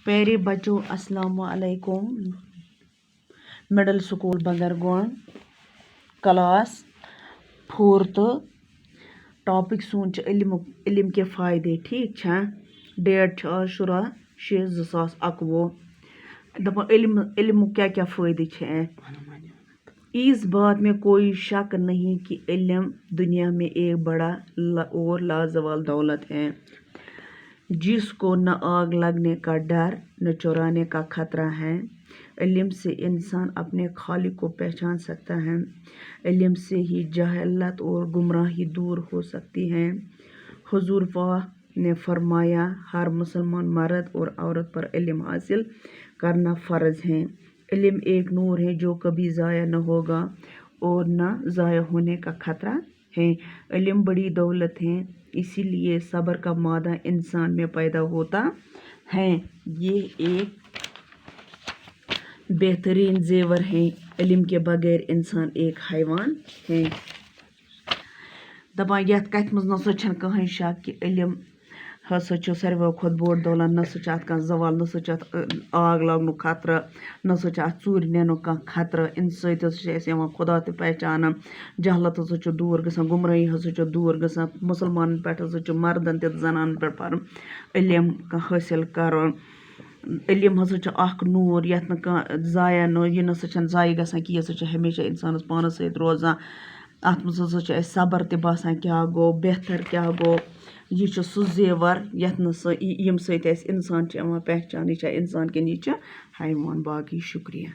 پیارے بچوں السلام علیکم. مڈل سکول بندرگون کلاس 4 ٹاپک سون علم کے فائدے. ٹھیک چھا ڈیٹ آج 16/6/2021. دپان علم کیا فائدے ہیں. اس بات میں کوئی شک نہیں کہ علم دنیا میں ایک بڑا اور لازوال دولت ہے جس کو نہ آگ لگنے کا ڈر نہ چرانے کا خطرہ ہے. علم سے انسان اپنے خالق کو پہچان سکتا ہے. علم سے ہی جہالت اور گمراہی دور ہو سکتی ہے. حضور پاک نے فرمایا ہر مسلمان مرد اور عورت پر علم حاصل کرنا فرض ہے. علم ایک نور ہے جو کبھی ضائع نہ ہوگا اور نہ ضائع ہونے کا خطرہ ہے. علم بڑی دولت ہے اسی لیے صبر کا مادہ انسان میں پیدا ہوتا ہے. یہ ایک بہترین زیور ہے. علم کے بغیر انسان ایک حیوان ہے. دپان یتھ کتھ مز نسا چھنہ کٕہٕنۍ شک کہ علم ہسا چھُ ساروٕے کھۄتہٕ بوٚڑ دولت. نسا چھُ اتھ کانٛہہ زوال نسا چھُ اتھ آگ لگنُک خطرٕ نسا چھُ اتھ ژوٗرِ نِنُک کانٛہہ خطرٕ. امہِ سۭتۍ ہسا چھُ اسہِ یِوان خدا تہِ پہچانہٕ. جہالت ہسا چھُ دوٗر گژھان. گمراہی ہسا چھِ دوٗر گژھان. مُسلمانن پٮ۪ٹھ ہسا چھُ مردن تہِ زنانن پٮ۪ٹھ پرُن علم حٲصِل کرُن. علم ہسا چھُ اکھ نوٗر یتھ نہٕ کانٛہہ ضایع نہٕ یہِ نسا چھنہٕ ضایع گژھان کینٛہہ. یہِ ہسا چھُ ہمیشہ انسانس پانس سۭتۍ روزان. اتھ منٛز ہسا چھُ اسہِ صبر تہِ باسان کیٛاہ گوٚو بہتر کیٛاہ گوٚو. یہِ چھُ سُہ زیور یتھ نہٕ ییٚمہِ سۭتۍ اسہِ انسان چھُ یِوان پہچان. یہِ چھا انسان کِنہٕ یہِ چھُ حیوان. باقٕے شُکریہ.